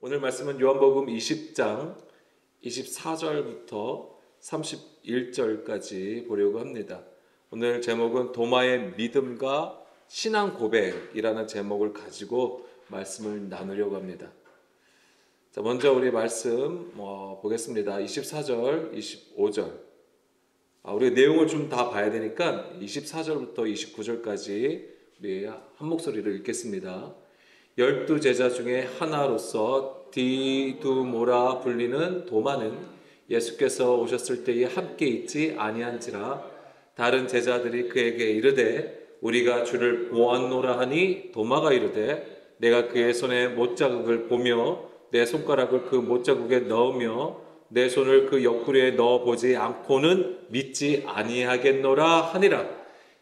오늘 말씀은 요한복음 20장 24절부터 31절까지 보려고 합니다. 오늘 제목은 도마의 믿음과 신앙 고백이라는 제목을 가지고 말씀을 나누려고 합니다. 자, 먼저 우리 말씀 보겠습니다. 24절, 25절. 우리 내용을 좀 다 봐야 되니까 24절부터 29절까지 우리 한 목소리로 읽겠습니다. 12 제자 중에 하나로서 디두모라 불리는 도마는 예수께서 오셨을 때에 함께 있지 아니한지라. 다른 제자들이 그에게 이르되 우리가 주를 보았노라 하니 도마가 이르되 내가 그의 손에 못자국을 보며 내 손가락을 그 못자국에 넣으며 내 손을 그 옆구리에 넣어보지 않고는 믿지 아니하겠노라 하니라.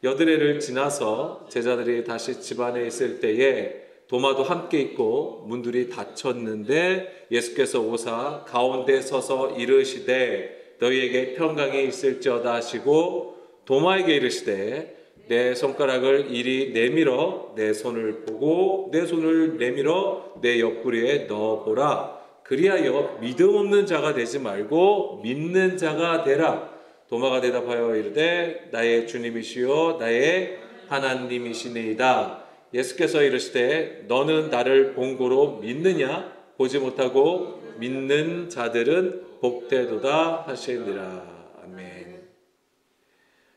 여드레를 지나서 제자들이 다시 집안에 있을 때에 도마도 함께 있고 문들이 닫혔는데 예수께서 오사 가운데 서서 이르시되 너희에게 평강이 있을지어다 하시고 도마에게 이르시되 내 손가락을 이리 내밀어 내 손을 보고 내 손을 내밀어 내 옆구리에 넣어보라. 그리하여 믿음 없는 자가 되지 말고 믿는 자가 되라. 도마가 대답하여 이르되 나의 주님이시요 나의 하나님이시니이다. 예수께서 이르시되 너는 나를 본고로 믿느냐? 보지 못하고 믿는 자들은 복되도다 하시니라. 아멘.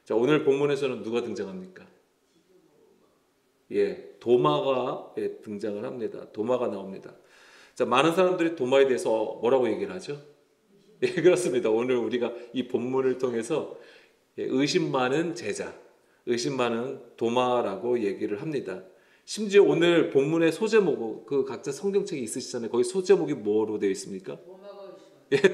자, 오늘 본문에서는 누가 등장합니까? 도마가 등장을 합니다. 도마가 나옵니다. 자, 많은 사람들이 도마에 대해서 뭐라고 얘기를 하죠? 그렇습니다. 오늘 우리가 이 본문을 통해서 의심 많은 제자, 의심 많은 도마라고 얘기를 합니다. 심지어 오늘 본문의 소제목, 그 각자 성경책이 있으시잖아요. 거기 소제목이 뭐로 되어 있습니까?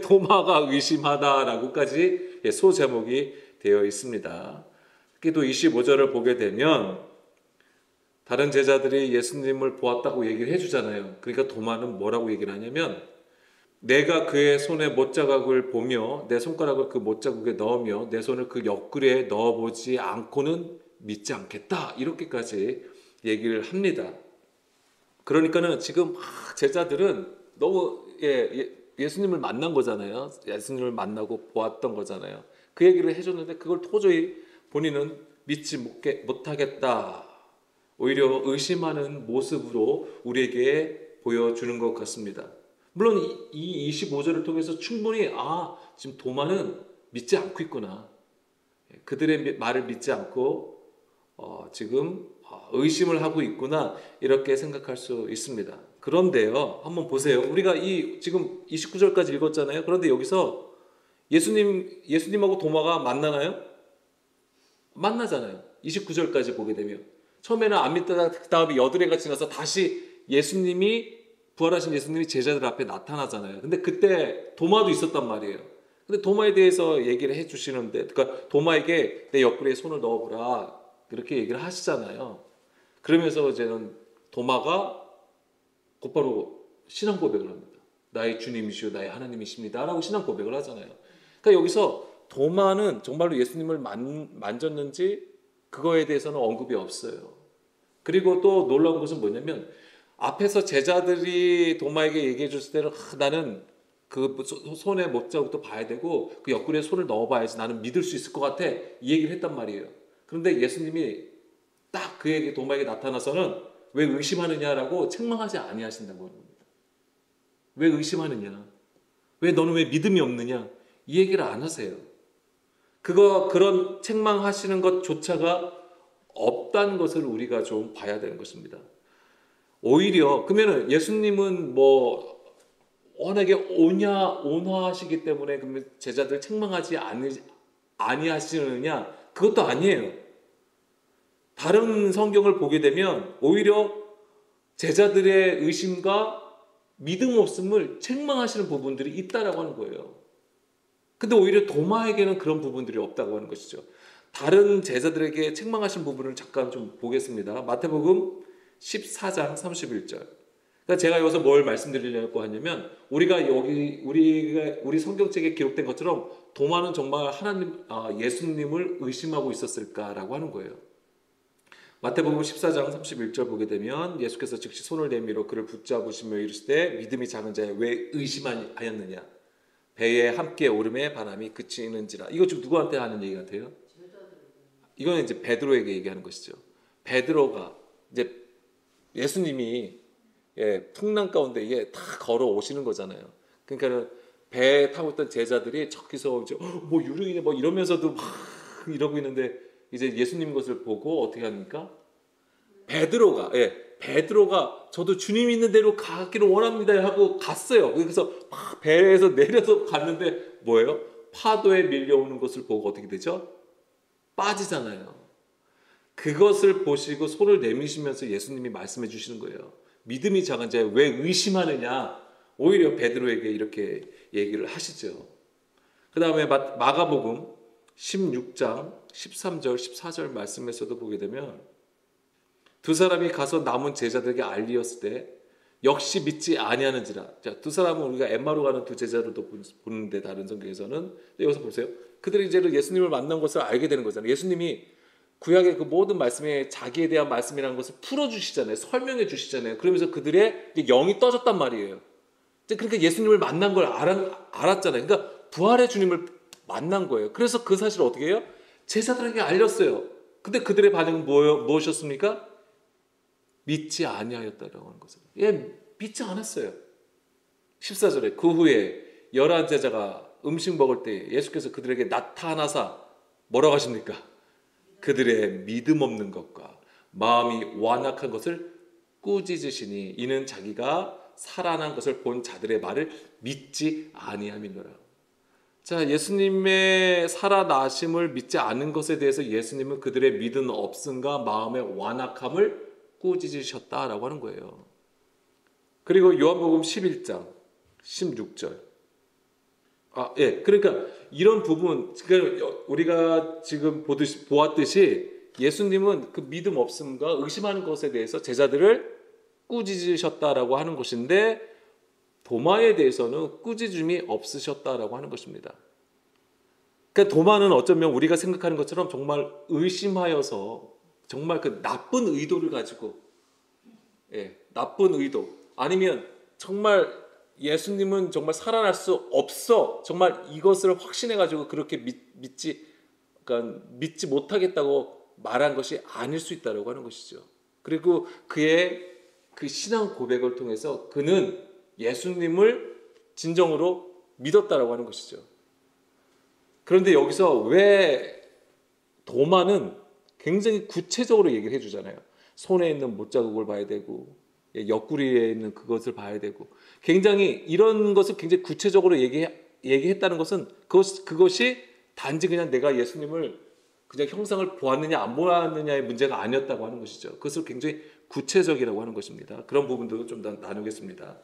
도마가 의심하다라고까지 소제목이 되어 있습니다. 특히 또 25절을 보게 되면 다른 제자들이 예수님을 보았다고 얘기를 해주잖아요. 그러니까 도마는 뭐라고 얘기를 하냐면 내가 그의 손에 못자국을 보며 내 손가락을 그 못자국에 넣으며 내 손을 그 옆구리에 넣어보지 않고는 믿지 않겠다. 이렇게까지 얘기를 합니다. 그러니까는 지금 제자들은 너무 예수님을 만난 거잖아요. 예수님을 만나고 보았던 거잖아요. 그 얘기를 해줬는데 그걸 도저히 본인은 믿지 못하겠다. 오히려 의심하는 모습으로 우리에게 보여주는 것 같습니다. 물론 이 25절을 통해서 충분히 지금 도마는 믿지 않고 있구나. 그들의 말을 믿지 않고 지금 의심을 하고 있구나. 이렇게 생각할 수 있습니다. 그런데요, 한번 보세요. 우리가 지금 29절까지 읽었잖아요. 그런데 여기서 예수님하고 도마가 만나나요? 만나잖아요. 29절까지 보게 되면 처음에는 안 믿다가 그 다음에 여드레가 지나서 다시 부활하신 예수님이 제자들 앞에 나타나잖아요. 근데 그때 도마도 있었단 말이에요. 근데 도마에 대해서 얘기를 해주시는데, 그러니까 도마에게 내 옆구리에 손을 넣어보라. 그렇게 얘기를 하시잖아요. 그러면서 이제는 도마가 곧바로 신앙 고백을 합니다. 나의 주님이시오 나의 하나님이십니다 라고 신앙 고백을 하잖아요. 그러니까 여기서 도마는 정말로 예수님을 만졌는지 그거에 대해서는 언급이 없어요. 그리고 또 놀라운 것은 뭐냐면 앞에서 제자들이 도마에게 얘기해 줬을 때는 나는 그 손에 못자국도 봐야 되고 그 옆구리에 손을 넣어봐야지 나는 믿을 수 있을 것 같아 이 얘기를 했단 말이에요. 그런데 예수님이 딱 그에게 도마에게 나타나서는 왜 의심하느냐라고 책망하지 아니하신다고 합니다. 왜 의심하느냐? 너는 왜 믿음이 없느냐? 이 얘기를 안 하세요. 그런 책망하시는 것조차가 없다는 것을 우리가 좀 봐야 되는 것입니다. 오히려 그러면 예수님은 워낙에 온화하시기 때문에 그러면 제자들 책망하지 아니하시느냐? 그것도 아니에요. 다른 성경을 보게 되면 오히려 제자들의 의심과 믿음 없음을 책망하시는 부분들이 있다라고 하는 거예요. 근데 오히려 도마에게는 그런 부분들이 없다고 하는 것이죠. 다른 제자들에게 책망하신 부분을 잠깐 좀 보겠습니다. 마태복음 14장 31절. 그러니까 제가 여기서 뭘 말씀드리려고 하냐면 우리 성경책에 기록된 것처럼 도마는 정말 예수님을 의심하고 있었을까라고 하는 거예요. 마태복음 14장 31절 보게 되면 예수께서 즉시 손을 내밀어 그를 붙잡으시며 이르시되 믿음이 작은 자여 왜 의심하였느냐 배에 함께 오름에 바람이 그치는지라. 이거 지금 누구한테 하는 얘기 같아요? 이거는 이제 베드로에게 얘기하는 것이죠. 베드로가 이제 예수님이 풍랑 가운데 이게 다 걸어 오시는 거잖아요. 그러니까 배에 타고 있던 제자들이 저기서 이제 뭐 유령이네 뭐 이러면서도 막 이러고 있는데 이제 예수님 것을 보고 어떻게 합니까? 베드로가 저도 주님 있는 대로 가기를 원합니다 하고 갔어요. 그래서 막 배에서 내려서 갔는데 뭐예요? 파도에 밀려오는 것을 보고 어떻게 되죠? 빠지잖아요. 그것을 보시고 손을 내미시면서 예수님이 말씀해 주시는 거예요. 믿음이 작은 자에 왜 의심하느냐? 오히려 베드로에게 이렇게 얘기를 하시죠. 그 다음에 마가복음 16장 13절 14절 말씀에서도 보게 되면 두 사람이 가서 남은 제자들에게 알리었을 때 역시 믿지 아니하는지라. 자, 두 사람은 우리가 엠마로 가는 두 제자들도 보는데 다른 성경에서는 여기서 보세요. 그들이 이제 예수님을 만난 것을 알게 되는 거잖아요. 예수님이 구약의 그 모든 말씀에 자기에 대한 말씀이라는 것을 풀어주시잖아요. 설명해 주시잖아요. 그러면서 그들의 영이 떠졌단 말이에요. 그러니까 예수님을 만난 걸 알았잖아요. 그러니까 부활의 주님을 만난 거예요. 그래서 그 사실을 어떻게 해요? 제자들에게 알렸어요. 근데 그들의 반응은 무엇이었습니까? 믿지 아니하였다라고 하는 것을. 믿지 않았어요. 14절에 그 후에 11 제자가 음식 먹을 때 예수께서 그들에게 나타나사 뭐라고 하십니까? 그들의 믿음 없는 것과 마음이 완악한 것을 꾸짖으시니 이는 자기가 살아난 것을 본 자들의 말을 믿지 아니함이니라. 자, 예수님의 살아나심을 믿지 않은 것에 대해서 예수님은 그들의 믿음 없음과 마음의 완악함을 꾸짖으셨다라고 하는 거예요. 그리고 요한복음 11장 16절. 그러니까 이런 부분, 그러니까 우리가 지금 보았듯이 예수님은 그 믿음 없음과 의심하는 것에 대해서 제자들을 꾸짖으셨다라고 하는 것인데 도마에 대해서는 꾸짖음이 없으셨다라고 하는 것입니다. 그러니까 도마는 어쩌면 우리가 생각하는 것처럼 정말 의심하여서 정말 그 나쁜 의도를 가지고 나쁜 의도 아니면 정말 예수님은 정말 살아날 수 없어 정말 이것을 확신해 가지고 그렇게 믿지 못하겠다고 말한 것이 아닐 수 있다고 하는 것이죠. 그리고 그의 그 신앙 고백을 통해서 그는 예수님을 진정으로 믿었다라고 하는 것이죠. 그런데 여기서 왜 도마는 굉장히 구체적으로 얘기를 해주잖아요. 손에 있는 못자국을 봐야 되고 옆구리에 있는 그것을 봐야 되고 굉장히 이런 것을 굉장히 구체적으로 얘기했다는 것은 그것이 단지 그냥 내가 예수님을 그냥 형상을 보았느냐 안 보았느냐의 문제가 아니었다고 하는 것이죠. 그것을 굉장히 구체적이라고 하는 것입니다. 그런 부분도 좀 나누겠습니다.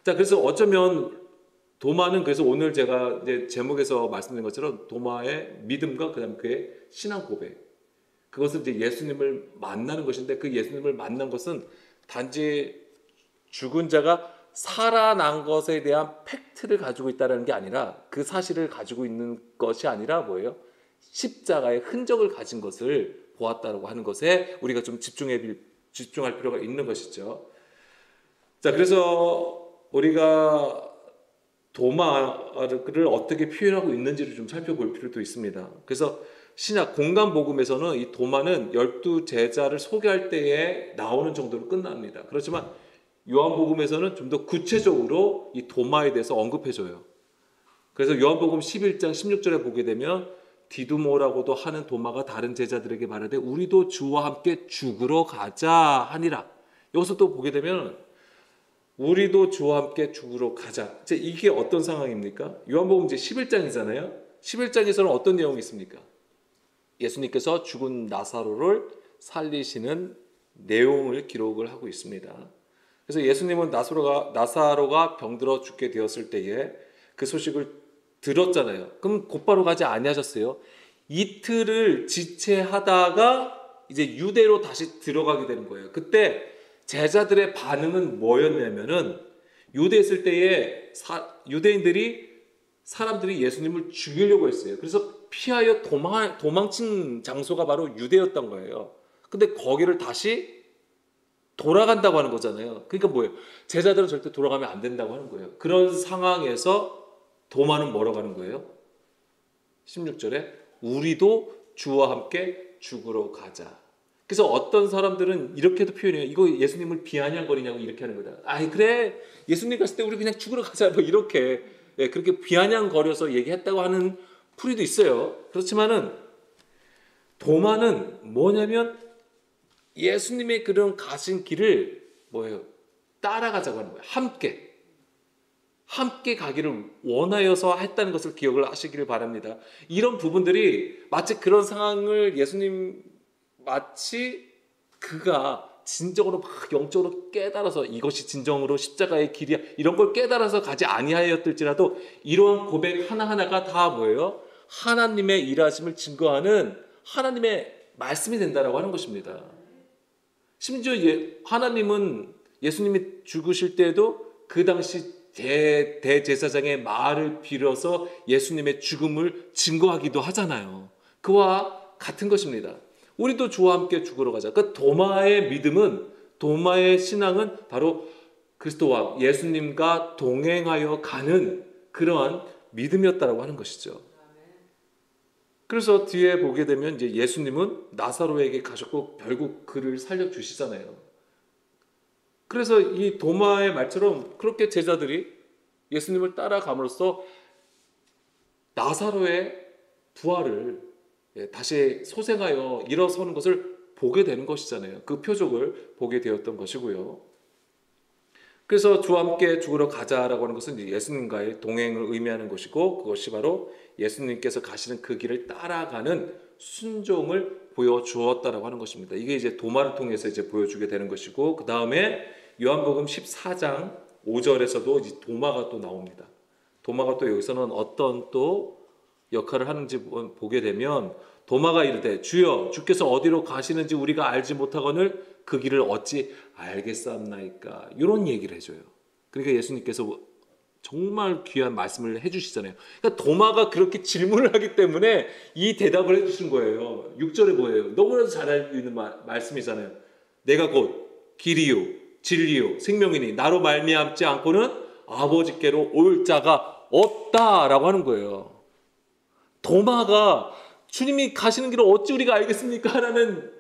자, 그래서 어쩌면 도마는 그래서 오늘 제가 이제 제목에서 말씀드린 것처럼 도마의 믿음과 그다음 그의 신앙 고백 그것은 이제 예수님을 만나는 것인데 그 예수님을 만난 것은 단지 죽은 자가 살아난 것에 대한 팩트를 가지고 있다는 게 아니라 그 사실을 가지고 있는 것이 아니라 뭐예요? 십자가의 흔적을 가진 것을 보았다고 하는 것에 우리가 좀 집중할 필요가 있는 것이죠. 자, 그래서 우리가 도마를 어떻게 표현하고 있는지를 좀 살펴볼 필요도 있습니다. 그래서 신약 공간복음에서는 이 도마는 12제자를 소개할 때에 나오는 정도로 끝납니다. 그렇지만 요한복음에서는 좀 더 구체적으로 이 도마에 대해서 언급해줘요. 그래서 요한복음 11장 16절에 보게 되면 디두모라고도 하는 도마가 다른 제자들에게 말하되 우리도 주와 함께 죽으러 가자 하니라. 여기서 또 보게 되면 우리도 주와 함께 죽으러 가자. 이게 어떤 상황입니까? 요한복음 이제 11장이잖아요. 11장에서는 어떤 내용이 있습니까? 예수님께서 죽은 나사로를 살리시는 내용을 기록을 하고 있습니다. 그래서 예수님은 나사로가 병들어 죽게 되었을 때에 그 소식을 들었잖아요. 그럼 곧바로 가지 아니하셨어요. 이틀을 지체하다가 이제 유대로 다시 들어가게 되는 거예요. 그때 제자들의 반응은 뭐였냐면은 유대에 있을 때에 사람들이 예수님을 죽이려고 했어요. 그래서 피하여 도망친 장소가 바로 유대였던 거예요. 근데 거기를 다시 돌아간다고 하는 거잖아요. 그러니까 뭐예요? 제자들은 절대 돌아가면 안 된다고 하는 거예요. 그런 상황에서 도마는 뭐라고 하는 거예요? 16절에 우리도 주와 함께 죽으러 가자. 그래서 어떤 사람들은 이렇게도 표현해요. 이거 예수님을 비아냥거리냐고 이렇게 하는 거다. 아이 그래 예수님 갔을 때 우리 그냥 죽으러 가자 뭐 이렇게 그렇게 비아냥거려서 얘기했다고 하는 풀이도 있어요. 그렇지만은 도마는 뭐냐면 예수님의 그런 가신 길을 뭐예요? 따라가자고 하는 거예요. 함께 가기를 원하여서 했다는 것을 기억을 하시기를 바랍니다. 이런 부분들이 마치 그런 상황을 예수님 마치 그가 진정으로 막 영적으로 깨달아서 이것이 진정으로 십자가의 길이야 이런 걸 깨달아서 가지 아니하였을지라도 이러한 고백 하나하나가 다 뭐예요? 하나님의 일하심을 증거하는 하나님의 말씀이 된다라고 하는 것입니다. 심지어 하나님은 예수님이 죽으실 때에도 그 당시 대제사장의 말을 빌어서 예수님의 죽음을 증거하기도 하잖아요. 그와 같은 것입니다. 우리도 주와 함께 죽으러 가자. 그러니까 도마의 믿음은 도마의 신앙은 바로 그리스도와 예수님과 동행하여 가는 그러한 믿음이었다라고 하는 것이죠. 그래서 뒤에 보게 되면 이제 예수님은 나사로에게 가셨고 결국 그를 살려 주시잖아요. 그래서 이 도마의 말처럼 그렇게 제자들이 예수님을 따라감으로써 나사로의 부활을 다시 소생하여 일어서는 것을 보게 되는 것이잖아요. 그 표적을 보게 되었던 것이고요. 그래서 주와 함께 죽으러 가자라고 하는 것은 예수님과의 동행을 의미하는 것이고 그것이 바로 예수님께서 가시는 그 길을 따라가는 순종을 보여주었다라고 하는 것입니다. 이게 이제 도마를 통해서 이제 보여주게 되는 것이고 그 다음에 요한복음 14장 5절에서도 이 도마가 또 나옵니다. 도마가 또 여기서는 어떤 또 역할을 하는지 보게 되면 도마가 이르되 주여 주께서 어디로 가시는지 우리가 알지 못하거늘 그 길을 어찌 알겠사옵나이까 이런 얘기를 해줘요. 그러니까 예수님께서 정말 귀한 말씀을 해주시잖아요. 그러니까 도마가 그렇게 질문을 하기 때문에 이 대답을 해주신 거예요. 6절에 뭐예요? 너무나도 잘 알고 있는 말씀이잖아요. 내가 곧 길이요 진리요 생명이니 나로 말미암지 않고는 아버지께로 올 자가 없다라고 하는 거예요. 도마가 주님이 가시는 길을 어찌 우리가 알겠습니까? 라는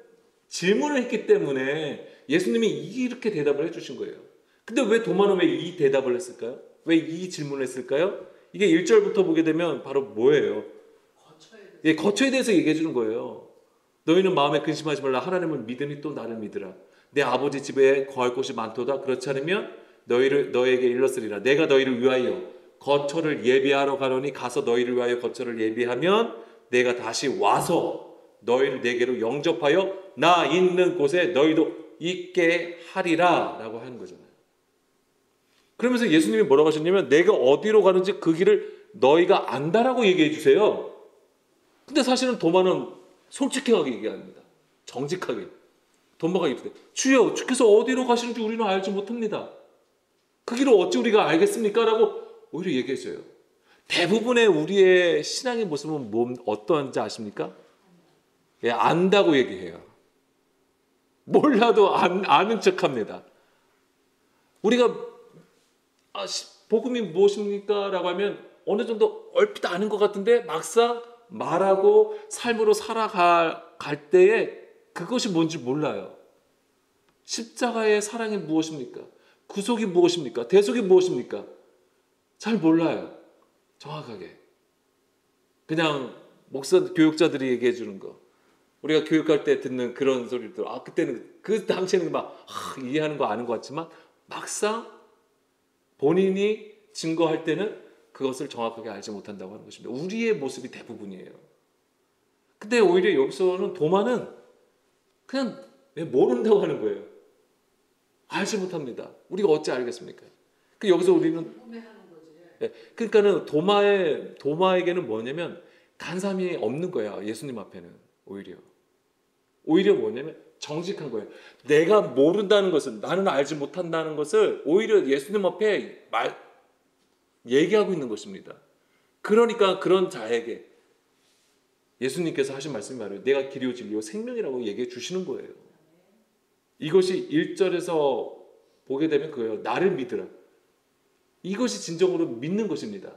질문을 했기 때문에 예수님이 이렇게 대답을 해주신 거예요. 근데 왜 도마는 왜 이 대답을 했을까요? 왜 이 질문을 했을까요? 이게 1절부터 보게 되면 바로 뭐예요? 거처에 대해서 얘기해 주는 거예요. 너희는 마음에 근심하지 말라. 하나님을 믿으니 또 나를 믿으라. 내 아버지 집에 거할 곳이 많도다. 그렇지 않으면 너에게 일렀으리라. 내가 너희를 위하여 거처를 예비하러 가노니 가서 너희를 위하여 거처를 예비하면 내가 다시 와서 너희를 내게로 영접하여 나 있는 곳에 너희도 있게 하리라 라고 하는 거잖아요. 그러면서 예수님이 뭐라고 하셨냐면 내가 어디로 가는지 그 길을 너희가 안다라고 얘기해 주세요. 근데 사실은 도마는 솔직하게 얘기합니다. 정직하게. 도마가 이르되 주여 주께서 어디로 가시는지 우리는 알지 못합니다. 그 길을 어찌 우리가 알겠습니까? 라고 오히려 얘기해 줘요. 대부분의 우리의 신앙의 모습은 어떤지 아십니까? 안다고 얘기해요. 몰라도 아는 척합니다. 우리가 복음이 무엇입니까? 라고 하면 어느 정도 얼핏 아는 것 같은데 막상 말하고 삶으로 살아갈 때에 그것이 뭔지 몰라요. 십자가의 사랑이 무엇입니까? 구속이 무엇입니까? 대속이 무엇입니까? 잘 몰라요. 정확하게. 그냥 교육자들이 얘기해 주는 거. 우리가 교육할 때 듣는 그런 소리들. 그때는 그 당시에는 막 이해하는 거 아는 것 같지만 막상 본인이 증거할 때는 그것을 정확하게 알지 못한다고 하는 것입니다. 우리의 모습이 대부분이에요. 근데 오히려 여기서는 도마는 그냥 모른다고 하는 거예요. 알지 못합니다. 우리가 어찌 알겠습니까? 여기서 우리는 그러니까는 도마에게는 뭐냐면 간삼이 없는 거야. 예수님 앞에는 오히려 뭐냐면 정직한 거예요. 내가 모른다는 것을 나는 알지 못한다는 것을 오히려 예수님 앞에 얘기하고 있는 것입니다. 그러니까 그런 자에게 예수님께서 하신 말씀이 바로 내가 길이요 진리요 생명이라고 얘기해 주시는 거예요. 이것이 1절에서 보게 되면 그거예요. 나를 믿으라. 이것이 진정으로 믿는 것입니다.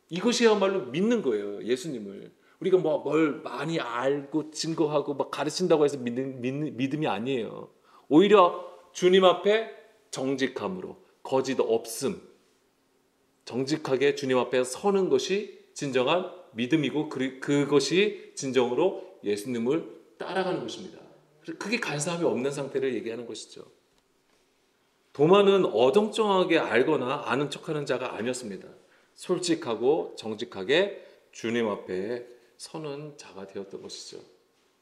이것이야말로 믿는 거예요. 예수님을. 우리가 뭘 많이 알고 증거하고 막 가르친다고 해서 믿음이 아니에요. 오히려 주님 앞에 정직함으로 거짓 없음, 정직하게 주님 앞에 서는 것이 진정한 믿음이고 그것이 진정으로 예수님을 따라가는 것입니다. 크게 간사함이 없는 상태를 얘기하는 것이죠. 도마는 어정쩡하게 알거나 아는 척하는 자가 아니었습니다. 솔직하고 정직하게 주님 앞에 서는 자가 되었던 것이죠.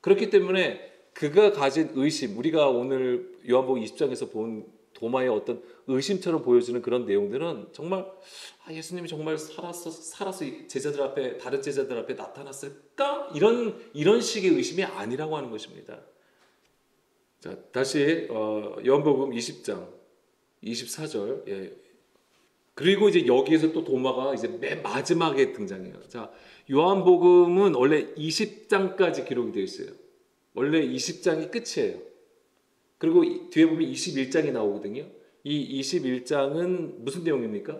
그렇기 때문에 그가 가진 의심, 우리가 오늘 요한복음 20장에서 본 도마의 어떤 의심처럼 보여지는 그런 내용들은 정말 예수님이 정말 살아서 제자들 앞에, 다른 제자들 앞에 나타났을까? 이런 식의 의심이 아니라고 하는 것입니다. 자, 다시 요한복음 20장 24절. 예. 그리고 이제 여기에서 또 도마가 이제 맨 마지막에 등장해요. 자, 요한복음은 원래 20장까지 기록이 되어 있어요. 원래 20장이 끝이에요. 그리고 뒤에 보면 21장이 나오거든요. 이 21장은 무슨 내용입니까?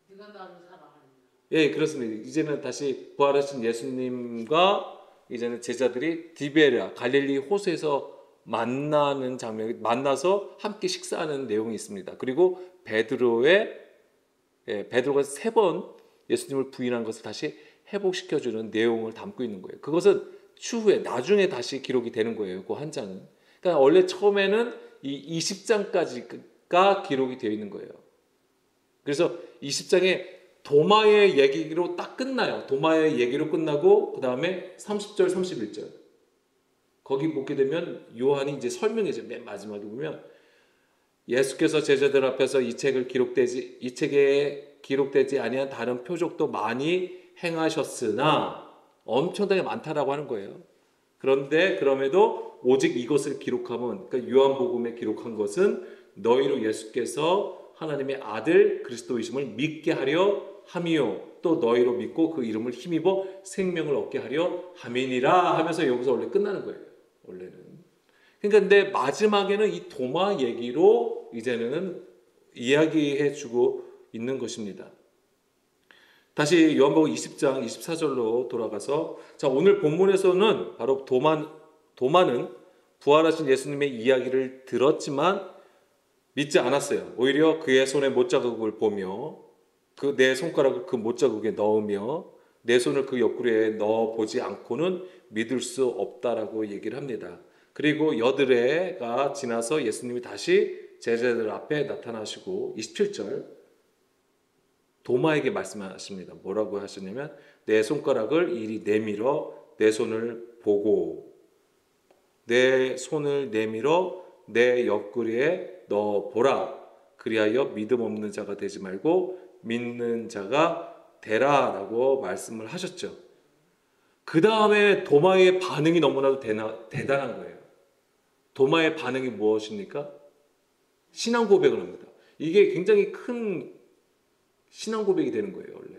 네가 나를 사랑하느냐. 예, 그렇습니다. 이제는 다시 부활하신 예수님과 이제는 제자들이 디베랴 갈릴리 호수에서 만나는 장면, 만나서 함께 식사하는 내용이 있습니다. 그리고 베드로가 3번 예수님을 부인한 것을 다시 회복시켜주는 내용을 담고 있는 거예요. 그것은 추후에 나중에 다시 기록이 되는 거예요. 그 한 장은. 그러니까 원래 처음에는 이 20장까지가 기록이 되어 있는 거예요. 그래서 20장에 도마의 얘기로 딱 끝나요. 도마의 얘기로 끝나고 그 다음에 30절, 31절. 거기 보게 되면 요한이 이제 설명해줘요. 맨 마지막에 보면 예수께서 제자들 앞에서 이 책에 기록되지 아니한 다른 표적도 많이 행하셨으나 엄청나게 많다라고 하는 거예요. 그럼에도 오직 이것을 기록하면, 그러니까 요한복음에 기록한 것은 너희로 예수께서 하나님의 아들 그리스도이심을 믿게 하려 함이요 또 너희로 믿고 그 이름을 힘입어 생명을 얻게 하려 함이니라 하면서 여기서 원래 끝나는 거예요. 원래는. 그러니까 근데 마지막에는 이 도마 얘기로 이제는 이야기해 주고 있는 것입니다. 다시 요한복음 20장 24절로 돌아가서 자, 오늘 본문에서는 바로 도마는 부활하신 예수님의 이야기를 들었지만 믿지 않았어요. 오히려 그의 손에 못자국을 보며 내 손가락을 그 못자국에 넣으며 내 손을 그 옆구리에 넣어보지 않고는 믿을 수 없다라고 얘기를 합니다. 그리고 여드레가 지나서 예수님이 다시 제자들 앞에 나타나시고 27절 도마에게 말씀하십니다. 뭐라고 하셨냐면 내 손가락을 이리 내밀어 내 손을 보고 내 손을 내밀어 내 옆구리에 넣어보라. 그리하여 믿음 없는 자가 되지 말고 믿는 자가 되라라고 말씀을 하셨죠. 그 다음에 도마의 반응이 너무나도 대단한 거예요. 도마의 반응이 무엇입니까? 신앙 고백을 합니다. 이게 굉장히 큰 신앙 고백이 되는 거예요. 원래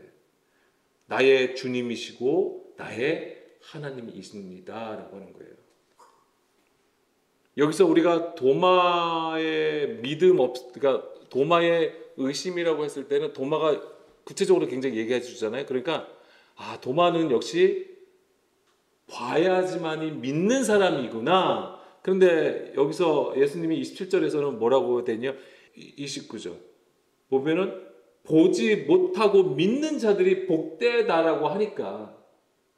나의 주님이시고 나의 하나님이십니다 라고 하는 거예요. 여기서 우리가 도마의 그러니까 도마의 의심이라고 했을 때는 도마가 구체적으로 굉장히 얘기해 주잖아요. 그러니까 도마는 역시 봐야지만이 믿는 사람이구나. 그런데 여기서 예수님이 27절에서는 뭐라고 되냐? 29절 보면은 보지 못하고 믿는 자들이 복되다라고 하니까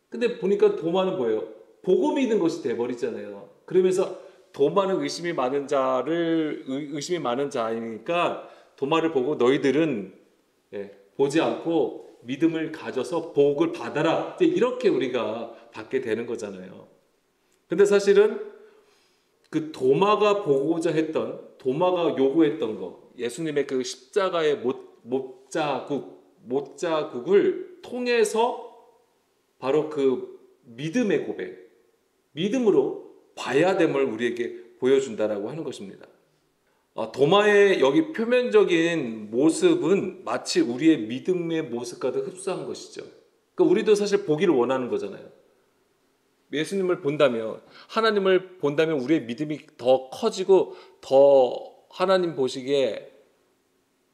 근데 보니까 도마는 뭐예요? 보고 믿는 것이 돼버리잖아요. 그러면서 도마는 의심이 많은 자이니까 도마를 보고 너희들은 보지 않고 믿음을 가져서 복을 받아라. 이렇게 우리가 받게 되는 거잖아요. 근데 사실은 그 도마가 보고자 했던, 도마가 요구했던 거, 예수님의 그 십자가의 못자국을 통해서 바로 그 믿음의 고백, 믿음으로 봐야 됨을 우리에게 보여준다라고 하는 것입니다. 도마의 여기 표면적인 모습은 마치 우리의 믿음의 모습과도 흡사한 것이죠. 그러니까 우리도 사실 보기를 원하는 거잖아요. 예수님을 본다면, 하나님을 본다면 우리의 믿음이 더 커지고 더 하나님 보시기에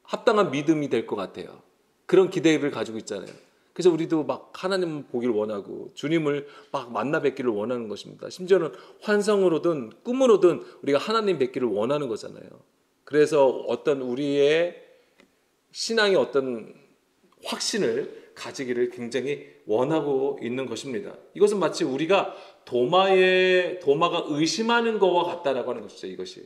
합당한 믿음이 될 것 같아요. 그런 기대를 가지고 있잖아요. 그래서 우리도 막 하나님을 보기를 원하고 주님을 막 만나 뵙기를 원하는 것입니다. 심지어는 환상으로든 꿈으로든 우리가 하나님 뵙기를 원하는 거잖아요. 그래서 어떤 우리의 신앙의 어떤 확신을 가지기를 굉장히 원하고 있는 것입니다. 이것은 마치 우리가 도마가 의심하는 것과 같다라고 하는 것이죠. 이것이.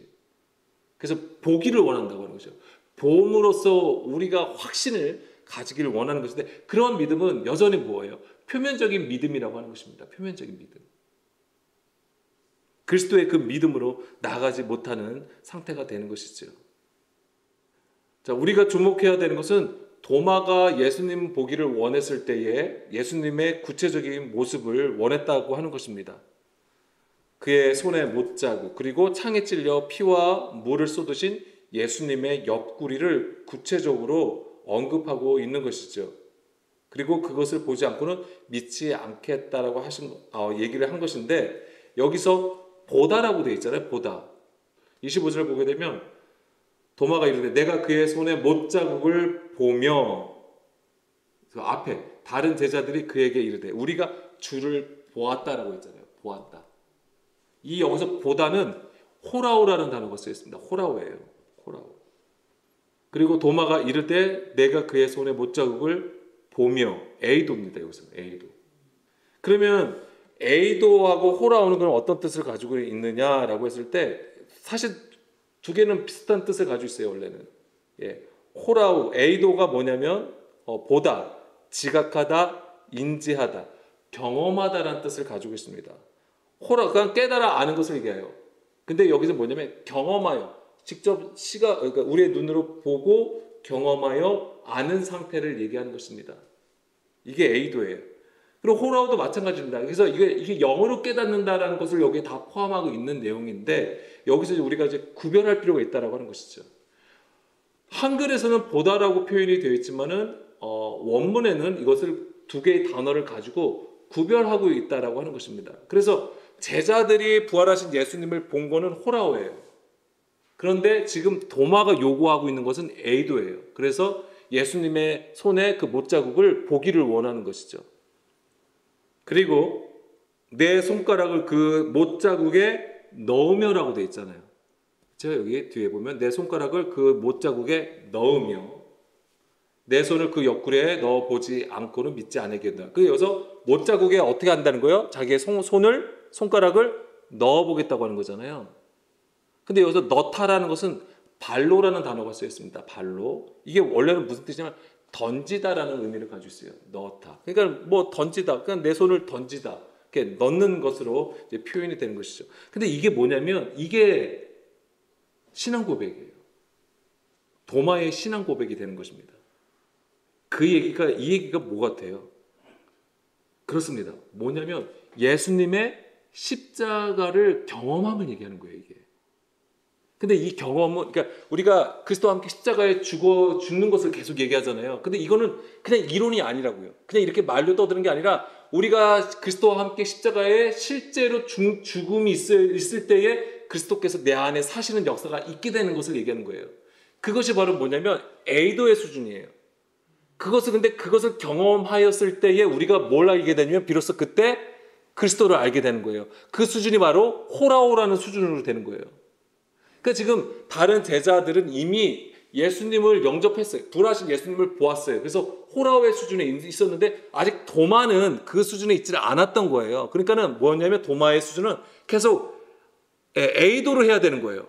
그래서 보기를 원한다고 하는 것이죠. 봄으로써 우리가 확신을 가지기를 원하는 것인데, 그런 믿음은 여전히 뭐예요? 표면적인 믿음이라고 하는 것입니다. 표면적인 믿음. 그리스도의 그 믿음으로 나아가지 못하는 상태가 되는 것이죠. 자, 우리가 주목해야 되는 것은 도마가 예수님 보기를 원했을 때에 예수님의 구체적인 모습을 원했다고 하는 것입니다. 그의 손에 못자국, 그리고 창에 찔려 피와 물을 쏟으신 예수님의 옆구리를 구체적으로 언급하고 있는 것이죠. 그리고 그것을 보지 않고는 믿지 않겠다라고 얘기를 한 것인데, 여기서 보다라고 되어 있잖아요. 보다. 25절을 보게 되면 도마가 이르되 내가 그의 손에 못자국을 보며, 그 앞에 다른 제자들이 그에게 이르되 우리가 주를 보았다라고 했잖아요. 보았다. 이 여기서 보다는 호라오라는 단어가 쓰여 있습니다. 호라오예요. 호라오. 그리고 도마가 이르되 내가 그의 손에 못자국을 보며, 에이도입니다. 여기서 에이도. 그러면 에이도하고 호라오는 그럼 어떤 뜻을 가지고 있느냐라고 했을 때, 사실 두 개는 비슷한 뜻을 가지고 있어요. 원래는. 호라오, 에이도가 뭐냐면 보다, 지각하다, 인지하다, 경험하다라는 뜻을 가지고 있습니다. 그냥 깨달아 아는 것을 얘기해요. 근데 여기서 뭐냐면 경험하여, 직접 그러니까 우리의 눈으로 보고 경험하여 아는 상태를 얘기하는 것입니다. 이게 에이도예요. 그리고 호라오도 마찬가지입니다. 그래서 이게 영으로 깨닫는다라는 것을 여기에 다 포함하고 있는 내용인데, 여기서 우리가 이제 구별할 필요가 있다라고 하는 것이죠. 한글에서는 보다라고 표현이 되어 있지만은 원문에는 이것을 두 개의 단어를 가지고 구별하고 있다라고 하는 것입니다. 그래서 제자들이 부활하신 예수님을 본 거는 호라오예요. 그런데 지금 도마가 요구하고 있는 것은 에이도예요. 그래서 예수님의 손에 그 못자국을 보기를 원하는 것이죠. 그리고 내 손가락을 그 못자국에 넣으며라고 되어 있잖아요. 제가 여기 뒤에 보면 내 손가락을 그 못자국에 넣으며 내 손을 그 옆구리에 넣어보지 않고는 믿지 않으겠다. 그래서 여기서 못자국에 어떻게 한다는 거예요? 자기의 손가락을 넣어보겠다고 하는 거잖아요. 근데 여기서 넣다라는 것은 발로라는 단어가 쓰여 있습니다. 발로. 이게 원래는 무슨 뜻이냐면 던지다라는 의미를 가지고 있어요. 넣다. 그러니까 뭐 던지다. 그냥 내 손을 던지다. 이렇게 넣는 것으로 이제 표현이 되는 것이죠. 근데 이게 뭐냐면 이게 신앙 고백이에요. 도마의 신앙 고백이 되는 것입니다. 이 얘기가 뭐 같아요? 그렇습니다. 뭐냐면 예수님의 십자가를 경험함을 얘기하는 거예요, 이게. 근데 이 경험은, 그러니까 우리가 그리스도와 함께 십자가에 죽는 것을 계속 얘기하잖아요. 근데 이거는 그냥 이론이 아니라고요. 그냥 이렇게 말로 떠드는 게 아니라 우리가 그리스도와 함께 십자가에 실제로 죽음이 있을 때에 그리스도께서 내 안에 사시는 역사가 있게 되는 것을 얘기하는 거예요. 그것이 바로 뭐냐면 에이도의 수준이에요. 그것을 경험하였을 때에 우리가 뭘 알게 되냐면 비로소 그때 그리스도를 알게 되는 거예요. 그 수준이 바로 호라오라는 수준으로 되는 거예요. 그러니까 지금 다른 제자들은 이미 예수님을 영접했어요. 부활하신 예수님을 보았어요. 그래서 호라오의 수준에 있었는데 아직 도마는 그 수준에 있지 않았던 거예요. 그러니까는 뭐냐면 도마의 수준은 계속 에이도를 해야 되는 거예요.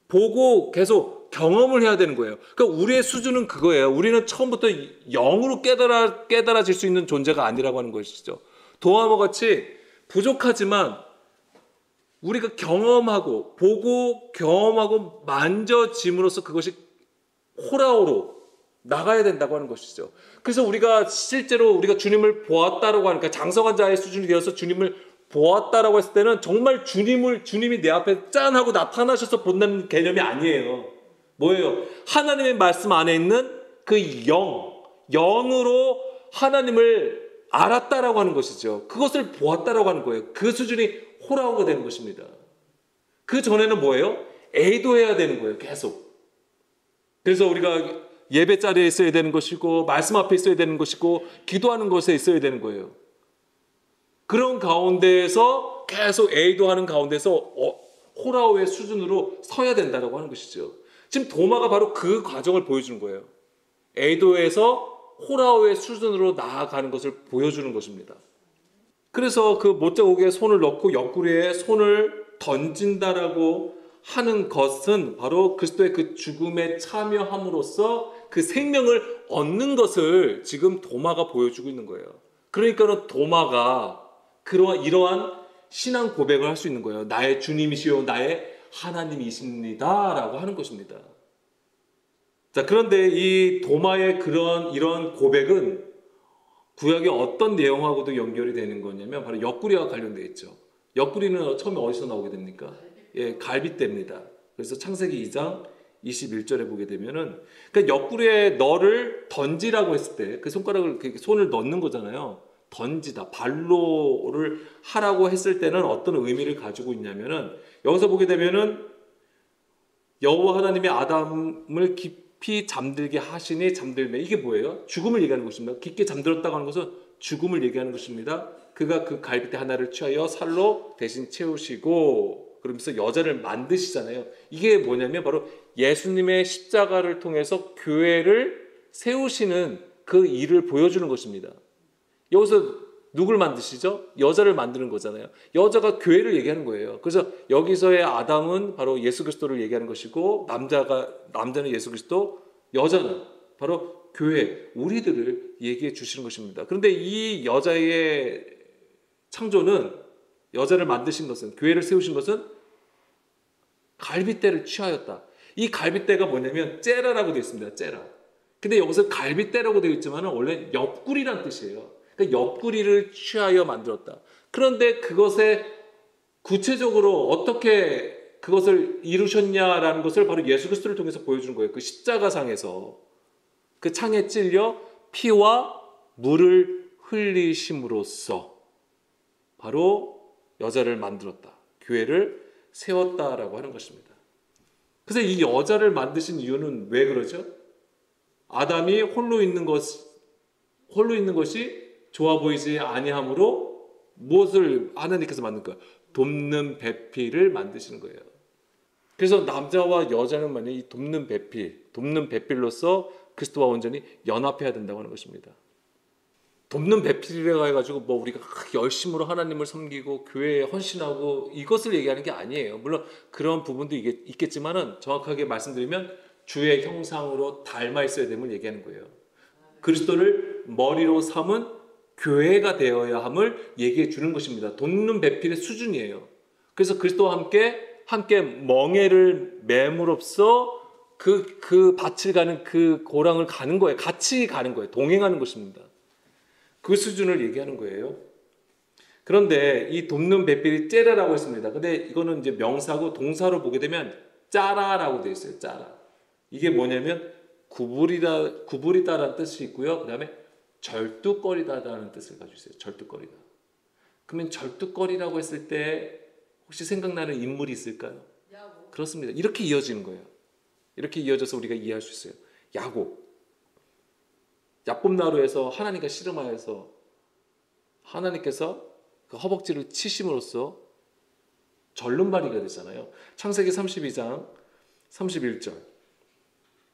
보고 계속 경험을 해야 되는 거예요. 그러니까 우리의 수준은 그거예요. 우리는 처음부터 영으로 깨달아질 수 있는 존재가 아니라고 하는 것이죠. 도마와 같이 부족하지만 우리가 경험하고 보고 경험하고 만져짐으로써 그것이 호라오로 나가야 된다고 하는 것이죠. 그래서 우리가 실제로 우리가 주님을 보았다라고 하니까 장성한 자의 수준이 되어서 주님을 보았다라고 했을 때는 정말 주님이 내 앞에 짠 하고 나타나셔서 본다는 개념이 아니에요. 뭐예요? 하나님의 말씀 안에 있는 그 영으로 하나님을 알았다라고 하는 것이죠. 그것을 보았다라고 하는 거예요. 그 수준이 호라호가 되는 것입니다. 그 전에는 뭐예요? 애도해야 되는 거예요. 계속. 그래서 우리가 예배 자리에 있어야 되는 것이고 말씀 앞에 있어야 되는 것이고 기도하는 곳에 있어야 되는 거예요. 그런 가운데에서 계속 애도하는 가운데서 호라호의 수준으로 서야 된다라고 하는 것이죠. 지금 도마가 바로 그 과정을 보여주는 거예요. 애도에서 호라호의 수준으로 나아가는 것을 보여주는 것입니다. 그래서 그 못자국에 손을 넣고 옆구리에 손을 던진다라고 하는 것은 바로 그리스도의 그 죽음에 참여함으로써 그 생명을 얻는 것을 지금 도마가 보여주고 있는 거예요. 그러니까 도마가 이러한 신앙 고백을 할 수 있는 거예요. 나의 주님이시요 나의 하나님이십니다 라고 하는 것입니다. 자, 그런데 이 도마의 이런 고백은 구약의 어떤 내용하고도 연결이 되는 거냐면 바로 옆구리와 관련되어 있죠. 옆구리는 처음에 어디서 나오게 됩니까? 예, 갈빗대입니다. 그래서 창세기 2장 21절에 보게 되면은 그러니까 옆구리에 너를 던지라고 했을 때 그 손가락을 손을 넣는 거잖아요. 던지다, 발로를 하라고 했을 때는 어떤 의미를 가지고 있냐면은 여기서 보게 되면은 여호와 하나님이 아담을 깊이 잠들게 하시니 잠들매 이게 뭐예요? 죽음을 얘기하는 것입니다. 깊게 잠들었다고 하는 것은 죽음을 얘기하는 것입니다. 그가 그 갈빗대 하나를 취하여 살로 대신 채우시고 그러면서 여자를 만드시잖아요. 이게 뭐냐면 바로 예수님의 십자가를 통해서 교회를 세우시는 그 일을 보여주는 것입니다. 여기서 누굴 만드시죠? 여자를 만드는 거잖아요. 여자가 교회를 얘기하는 거예요. 그래서 여기서의 아담은 바로 예수 그리스도를 얘기하는 것이고 남자는 예수 그리스도, 여자는 바로 교회, 우리들을 얘기해 주시는 것입니다. 그런데 이 여자의 창조는 여자를 만드신 것은 교회를 세우신 것은 갈빗대를 취하였다. 이 갈빗대가 뭐냐면 째라라고 되어 있습니다. 째라. 근데 여기서 갈빗대라고 되어 있지만 원래 옆구리란 뜻이에요. 그러니까 옆구리를 취하여 만들었다. 그런데 그것에 구체적으로 어떻게 그것을 이루셨냐라는 것을 바로 예수 그리스도를 통해서 보여주는 거예요. 그 십자가상에서 그 창에 찔려 피와 물을 흘리심으로써 바로 여자를 만들었다. 교회를 세웠다라고 하는 것입니다. 그래서 이 여자를 만드신 이유는 왜 그러죠? 아담이 홀로 있는 것이 좋아 보이지 아니하므로 무엇을 하나님께서 만든 거예요? 돕는 배필을 만드시는 거예요. 그래서 남자와 여자는 만약 이 돕는 배필로서 그리스도와 온전히 연합해야 된다고 하는 것입니다. 돕는 배필이라고 해가지고 우리가 열심으로 하나님을 섬기고 교회에 헌신하고 이것을 얘기하는 게 아니에요. 물론 그런 부분도 있겠지만은 정확하게 말씀드리면 주의 형상으로 닮아 있어야 됨을 얘기하는 거예요. 그리스도를 머리로 삼은 교회가 되어야 함을 얘기해 주는 것입니다. 돕는 배필의 수준이에요. 그래서 그리스도와 함께 멍에를 매물없어 그 밭을 가는 그 고랑을 가는 거예요. 같이 가는 거예요. 동행하는 것입니다. 그 수준을 얘기하는 거예요. 그런데 이 돕는 배필이 째라라고 했습니다. 근데 이거는 이제 명사고 동사로 보게 되면 짜라라고 되어 있어요. 짜라. 이게 뭐냐면 구부리다라는 뜻이 있고요. 그 다음에 절뚝거리다라는 뜻을 가지고 있어요. 절뚝거리다. 그러면 절뚝거리라고 했을 때 혹시 생각나는 인물이 있을까요? 야곱. 그렇습니다. 이렇게 이어지는 거예요. 이렇게 이어져서 우리가 이해할 수 있어요. 야곱나루에서 하나님과 씨름하여서 하나님께서 그 허벅지를 치심으로써 절름발이가 되잖아요. 창세기 32장 31절.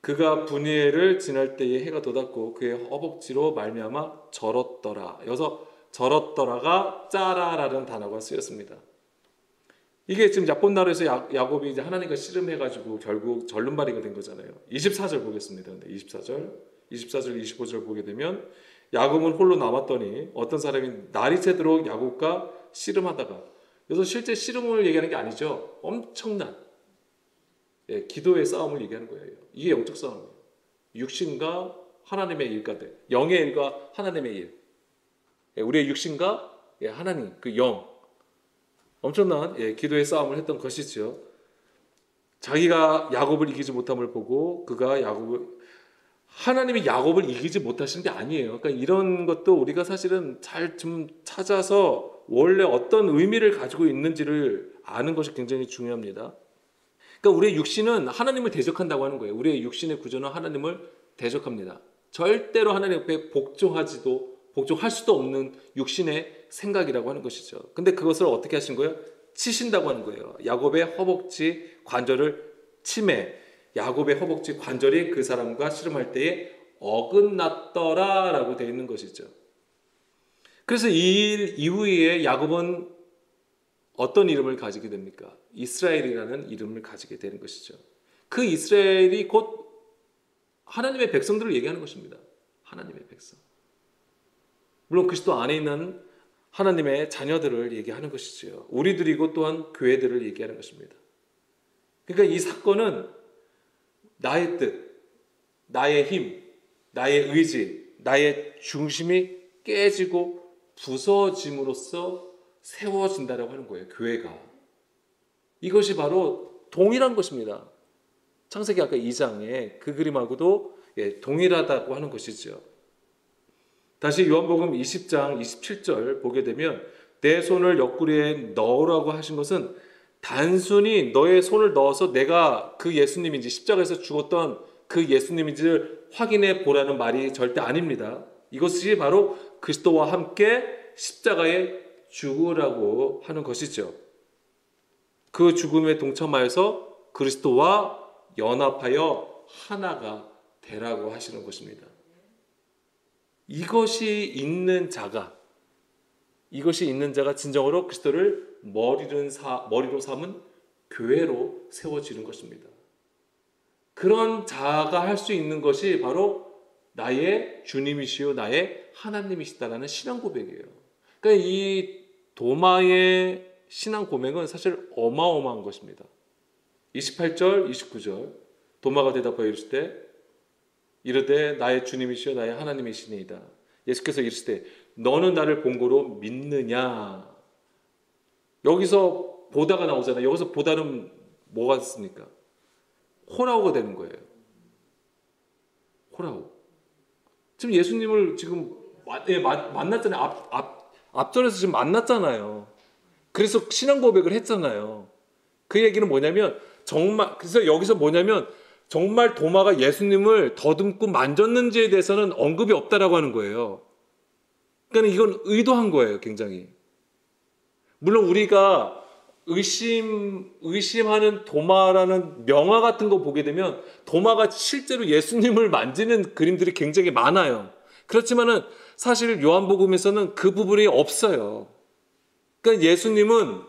그가 분이엘을 지날 때에 해가 돋았고 그의 허벅지로 말미암아 절었더라. 여기서 절었더라가 짜라라는 단어가 쓰였습니다. 이게 지금 야곱나루에서 야곱이 이제 하나님과 씨름해가지고 결국 절름발이가 된 거잖아요. 24절 보겠습니다. 24절, 25절 보게 되면 야곱은 홀로 남았더니 어떤 사람이 날이 새도록 야곱과 씨름하다가, 여기서 실제 씨름을 얘기하는 게 아니죠. 엄청난 기도의 싸움을 얘기하는 거예요. 이게 영적 싸움이에요. 육신과 하나님의 일과들, 영의 일과 하나님의 일. 우리의 육신과 하나님, 그 영. 엄청난 기도의 싸움을 했던 것이죠. 자기가 야곱을 이기지 못함을 보고 그가 야곱을 하나님이 야곱을 이기지 못하시는 게 아니에요. 그러니까 이런 것도 우리가 사실은 잘 좀 찾아서 원래 어떤 의미를 가지고 있는지를 아는 것이 굉장히 중요합니다. 그러니까 우리의 육신은 하나님을 대적한다고 하는 거예요. 우리의 육신의 구조는 하나님을 대적합니다. 절대로 하나님 앞에 복종할 수도 없는 육신의 생각이라고 하는 것이죠. 근데 그것을 어떻게 하신 거예요? 치신다고 하는 거예요. 야곱의 허벅지 관절을 치매, 야곱의 허벅지 관절이 그 사람과 씨름할 때에 어긋났더라라고 되어 있는 것이죠. 그래서 이 일 이후에 야곱은 어떤 이름을 가지게 됩니까? 이스라엘이라는 이름을 가지게 되는 것이죠. 그 이스라엘이 곧 하나님의 백성들을 얘기하는 것입니다. 하나님의 백성. 물론 그리스도 안에 있는 하나님의 자녀들을 얘기하는 것이지요. 우리들이고 또한 교회들을 얘기하는 것입니다. 그러니까 이 사건은 나의 뜻, 나의 힘, 나의 의지, 나의 중심이 깨지고 부서짐으로써 세워진다라고 하는 거예요. 교회가. 이것이 바로 동일한 것입니다. 창세기 아까 2장에 그 그림하고도 동일하다고 하는 것이죠. 다시 요한복음 20장 27절 보게 되면 내 손을 옆구리에 넣으라고 하신 것은 단순히 너의 손을 넣어서 내가 그 예수님인지 십자가에서 죽었던 그 예수님인지를 확인해 보라는 말이 절대 아닙니다. 이것이 바로 그리스도와 함께 십자가에 죽으라고 하는 것이죠. 그 죽음에 동참하여서 그리스도와 연합하여 하나가 되라고 하시는 것입니다. 이것이 있는 자가 진정으로 그리스도를 머리로 삼은 교회로 세워지는 것입니다. 그런 자가 할 수 있는 것이 바로 나의 주님이시요 나의 하나님이시다라는 신앙 고백이에요. 그러니까 이 도마의 신앙 고백은 사실 어마어마한 것입니다. 28절, 29절 도마가 대답하여 이르시되 이르되 나의 주님이시여 나의 하나님이시니이다. 예수께서 이르시되 너는 나를 본고로 믿느냐. 여기서 보다가 나오잖아요. 여기서 보다는 뭐가 있습니까? 호라오가 되는 거예요. 호라오. 지금 예수님을 지금 만났잖아요. 앞전에서 지금 만났잖아요. 그래서 신앙 고백을 했잖아요. 그 얘기는 뭐냐면 그래서 여기서 뭐냐면 정말 도마가 예수님을 더듬고 만졌는지에 대해서는 언급이 없다라고 하는 거예요. 그러니까 이건 의도한 거예요, 굉장히. 물론 우리가 의심하는 도마라는 명화 같은 거 보게 되면 도마가 실제로 예수님을 만지는 그림들이 굉장히 많아요. 그렇지만은 사실 요한복음에서는 그 부분이 없어요. 그러니까 예수님은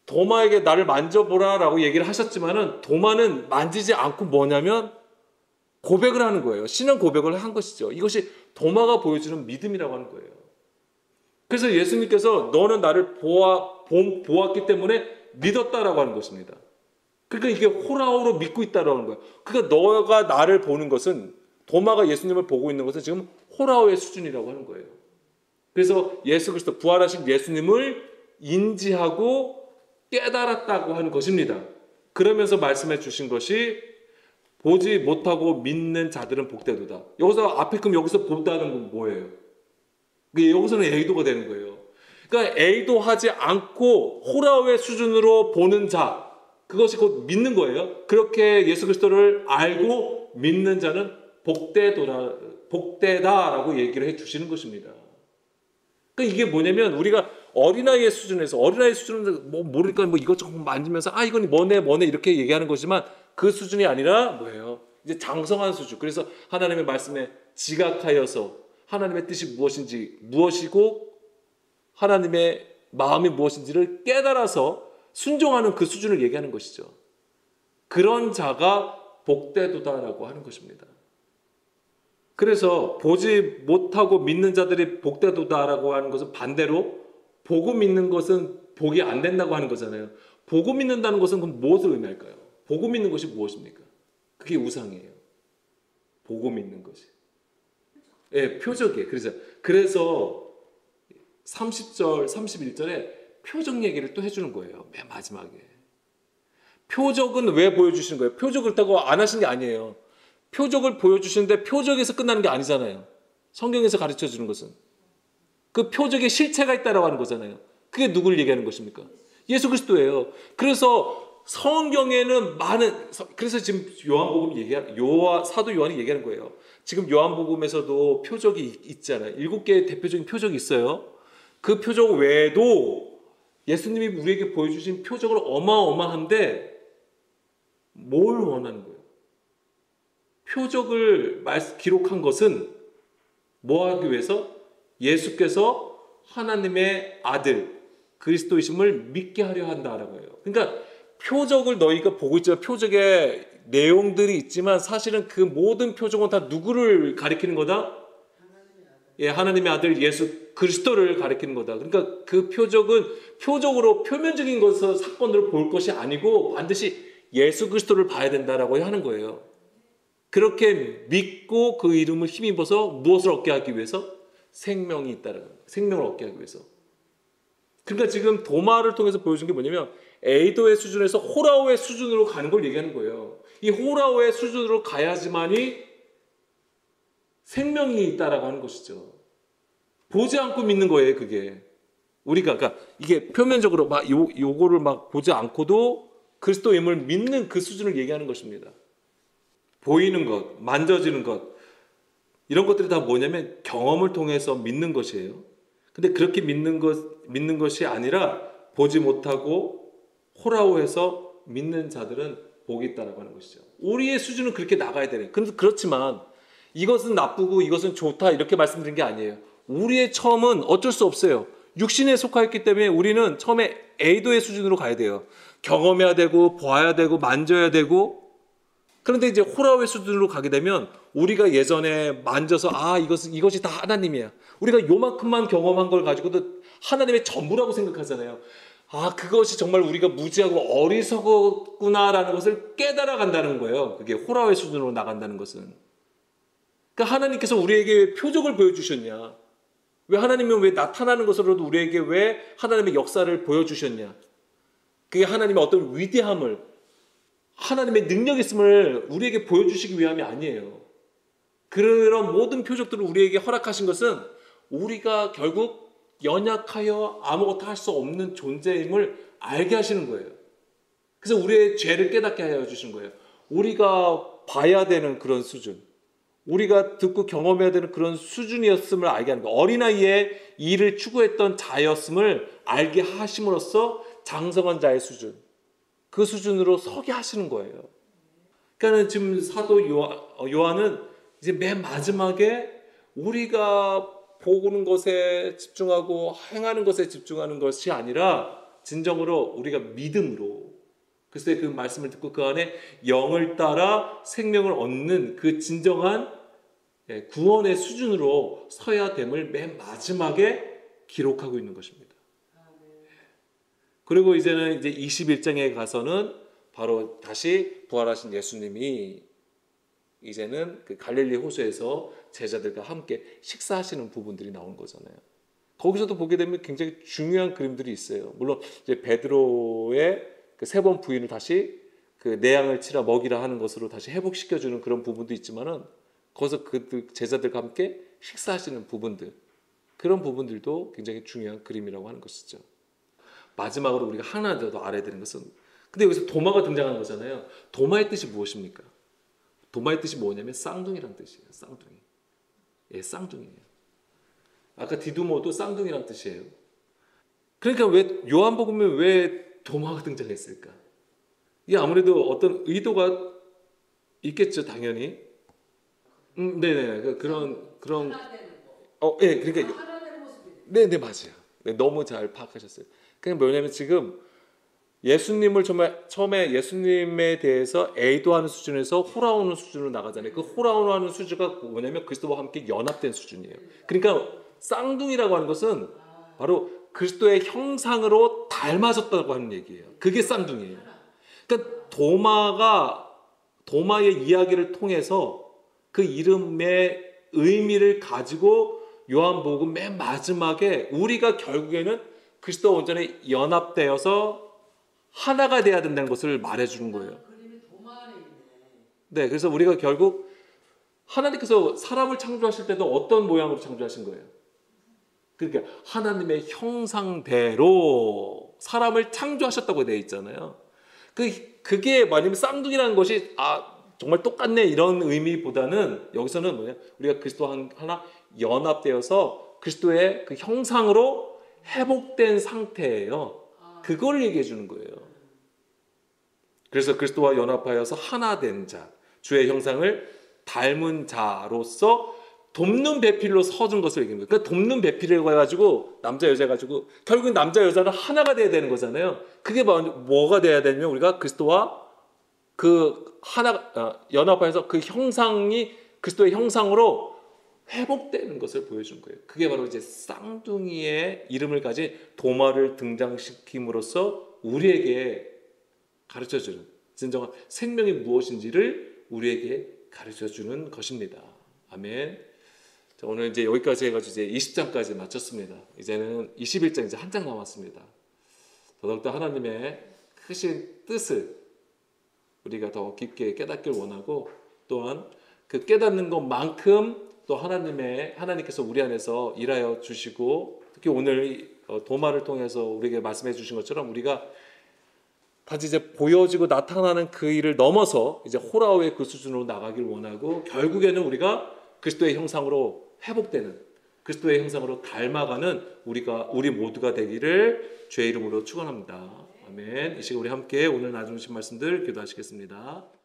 도마에게 나를 만져보라라고 얘기를 하셨지만은 도마는 만지지 않고 뭐냐면 고백을 하는 거예요. 신앙 고백을 한 것이죠. 이것이 도마가 보여주는 믿음이라고 하는 거예요. 그래서 예수님께서 너는 나를 보았기 때문에 믿었다라고 하는 것입니다. 그러니까 이게 호라오로 믿고 있다라는 거예요. 그러니까 너가 나를 보는 것은 도마가 예수님을 보고 있는 것은 지금 호라오의 수준이라고 하는 거예요. 그래서 예수 그리스도 부활하신 예수님을 인지하고 깨달았다고 하는 것입니다. 그러면서 말씀해 주신 것이 보지 못하고 믿는 자들은 복되도다. 여기서 앞에 그럼 여기서 본다는 건 뭐예요? 여기서는 에이도가 되는 거예요. 그러니까 에이도하지 않고 호라오의 수준으로 보는 자, 그것이 곧 믿는 거예요. 그렇게 예수 그리스도를 알고 믿는 자는 복되다라고 얘기를 해 주시는 것입니다. 그러니까 이게 뭐냐면 우리가 어린아이의 수준은 뭐 모르니까 뭐 이것저것 만지면서 이건 뭐네 이렇게 얘기하는 거지만 그 수준이 아니라 뭐예요? 이제 장성한 수준. 그래서 하나님의 말씀에 지각하여서 하나님의 뜻이 무엇이고 하나님의 마음이 무엇인지를 깨달아서 순종하는 그 수준을 얘기하는 것이죠. 그런 자가 복되도다라고 하는 것입니다. 그래서 보지 못하고 믿는 자들이 복되도다라고 하는 것은 반대로 보고 믿는 것은 복이 안 된다고 하는 거잖아요. 보고 믿는다는 것은 그럼 무엇을 의미할까요? 보고 믿는 것이 무엇입니까? 그게 우상이에요. 보고 믿는 것이. 표적이에요. 그래서 30절, 31절에 표적 얘기를 또 해주는 거예요. 맨 마지막에. 표적은 왜 보여주시는 거예요? 표적 그렇다고 안 하신 게 아니에요. 표적을 보여주시는데 표적에서 끝나는 게 아니잖아요. 성경에서 가르쳐 주는 것은 그 표적에 실체가 있다라고 하는 거잖아요. 그게 누구를 얘기하는 것입니까? 예수 그리스도예요. 그래서 성경에는 그래서 지금 사도 요한이 얘기하는 거예요. 지금 요한복음에서도 표적이 있잖아요. 7개의 대표적인 표적이 있어요. 그 표적 외에도 예수님이 우리에게 보여주신 표적은 어마어마한데 뭘 원하는 거예요? 표적을 기록한 것은 뭐 하기 위해서? 예수께서 하나님의 아들 그리스도이심을 믿게 하려 한다라고 해요. 그러니까 표적을 너희가 보고 있지만 표적의 내용들이 있지만 사실은 그 모든 표적은 다 누구를 가리키는 거다? 예, 하나님의 아들 예수 그리스도를 가리키는 거다. 그러니까 그 표적은 표적으로 표면적인 것을 사건으로 볼 것이 아니고 반드시 예수 그리스도를 봐야 된다라고 하는 거예요. 그렇게 믿고 그 이름을 힘입어서 무엇을 얻게 하기 위해서? 생명이 있다라는 거예요. 생명을 얻게 하기 위해서. 그러니까 지금 도마를 통해서 보여준 게 뭐냐면 에이도의 수준에서 호라오의 수준으로 가는 걸 얘기하는 거예요. 이 호라오의 수준으로 가야지만이 생명이 있다라고 하는 것이죠. 보지 않고 믿는 거예요, 그게. 그러니까 이게 표면적으로 막 요거를 막 보지 않고도 그리스도임을 믿는 그 수준을 얘기하는 것입니다. 보이는 것, 만져지는 것, 이런 것들이 다 뭐냐면 경험을 통해서 믿는 것이에요. 근데 그렇게 믿는 것이 아니라 보지 못하고 호라오해서 믿는 자들은 복이 있다라고 하는 것이죠. 우리의 수준은 그렇게 나가야 되는. 그렇지만 이것은 나쁘고 이것은 좋다 이렇게 말씀드린 게 아니에요. 우리의 처음은 어쩔 수 없어요. 육신에 속하였기 때문에 우리는 처음에 에이도의 수준으로 가야 돼요. 경험해야 되고 봐야 되고 만져야 되고. 그런데 이제 호라오의 수준으로 가게 되면 우리가 예전에 만져서 이것이 다 하나님이야. 우리가 요만큼만 경험한 걸 가지고도 하나님의 전부라고 생각하잖아요. 그것이 정말 우리가 무지하고 어리석었구나라는 것을 깨달아 간다는 거예요. 그게 호라오의 수준으로 나간다는 것은. 그러니까 하나님께서 우리에게 표적을 보여주셨냐? 왜 하나님은 왜 나타나는 것으로도 우리에게 왜 하나님의 역사를 보여주셨냐? 그게 하나님의 어떤 위대함을, 하나님의 능력이 있음을 우리에게 보여주시기 위함이 아니에요. 그런 모든 표적들을 우리에게 허락하신 것은 우리가 결국 연약하여 아무것도 할 수 없는 존재임을 알게 하시는 거예요. 그래서 우리의 죄를 깨닫게 하여 주신 거예요. 우리가 봐야 되는 그런 수준, 우리가 듣고 경험해야 되는 그런 수준이었음을 알게 하는 거예요. 어린아이의 일을 추구했던 자였음을 알게 하심으로써 장성한 자의 수준, 그 수준으로 서게 하시는 거예요. 그러니까 지금 사도 요한은 이제 맨 마지막에 우리가 보는 것에 집중하고 행하는 것에 집중하는 것이 아니라 진정으로 우리가 믿음으로 그래서 그 말씀을 듣고 그 안에 영을 따라 생명을 얻는 그 진정한 구원의 수준으로 서야 됨을 맨 마지막에 기록하고 있는 것입니다. 그리고 이제는 이제 21장에 가서는 바로 다시 부활하신 예수님이 이제는 그 갈릴리 호수에서 제자들과 함께 식사하시는 부분들이 나오는 거잖아요. 거기서도 보게 되면 굉장히 중요한 그림들이 있어요. 물론 이제 베드로의 그 세 번 부인을 다시 그 내 양을 치라 먹이라 하는 것으로 다시 회복시켜주는 그런 부분도 있지만은 거기서 그 제자들과 함께 식사하시는 부분들, 그런 부분들도 굉장히 중요한 그림이라고 하는 것이죠. 마지막으로 우리가 하나 더 알아야 되는 것은, 근데 여기서 도마가 등장하는 거잖아요. 도마의 뜻이 무엇입니까? 도마의 뜻이 뭐냐면 쌍둥이란 뜻이에요. 쌍둥이. 예, 쌍둥이에요. 아까 디두모도 쌍둥이란 뜻이에요. 그러니까 왜 요한복음에 왜 도마가 등장했을까? 이게 아무래도 어떤 의도가 있겠죠, 당연히. 네네, 그런, 예, 그러니까, 네네, 맞아요. 네, 너무 잘 파악하셨어요. 그냥 뭐냐면 지금 예수님을 처음에 예수님에 대해서 에이도하는 수준에서 호라오는 수준으로 나가잖아요. 그 호라오는 수준가 뭐냐면 그리스도와 함께 연합된 수준이에요. 그러니까 쌍둥이라고 하는 것은 바로 그리스도의 형상으로 닮아졌다고 하는 얘기예요. 그게 쌍둥이에요. 그러니까 도마의 이야기를 통해서 그 이름의 의미를 가지고 요한복음 맨 마지막에 우리가 결국에는 그리스도와 온전히 연합되어서 하나가 돼야 된다는 것을 말해주는 거예요. 네, 그래서 우리가 결국 하나님께서 사람을 창조하실 때도 어떤 모양으로 창조하신 거예요? 그러니까 하나님의 형상대로 사람을 창조하셨다고 되어 있잖아요. 그게 만약에 쌍둥이라는 것이 정말 똑같네 이런 의미보다는 여기서는 뭐냐? 우리가 그리스도와 하나 연합되어서 그리스도의 그 형상으로 회복된 상태예요. 그걸 얘기해 주는 거예요. 그래서 그리스도와 연합하여서 하나 된 자, 주의 형상을 닮은 자로서 돕는 배필로 서준 것을 얘기하는 거예요. 그러니까 돕는 배필이라고 해가지고 남자 여자 가지고 결국 남자 여자는 하나가 돼야 되는 거잖아요. 그게 뭐가 돼야 되냐면 우리가 그리스도와 그 하나 연합하여서 그 형상이 그리스도의 형상으로 회복되는 것을 보여준 거예요. 그게 바로 이제 쌍둥이의 이름을 가진 도마를 등장시킴으로써 우리에게 가르쳐주는 진정한 생명이 무엇인지를 우리에게 가르쳐주는 것입니다. 아멘. 자, 오늘 이제 여기까지 해가지고 이제 20장까지 마쳤습니다. 이제는 21장 이제 한 장 남았습니다. 더더욱더 하나님의 크신 뜻을 우리가 더 깊게 깨닫길 원하고 또한 그 깨닫는 것만큼 또 하나님께서 우리 안에서 일하여 주시고 특히 오늘 도마를 통해서 우리에게 말씀해 주신 것처럼 우리가 단지 이제 보여지고 나타나는 그 일을 넘어서 이제 호라오의 그 수준으로 나가길 원하고 결국에는 우리가 그리스도의 형상으로 회복되는 그리스도의 형상으로 닮아가는 우리 모두가 되기를 주의 이름으로 축원합니다. 아멘. 이 시간 우리 함께 오늘 나누신 말씀들 기도하시겠습니다.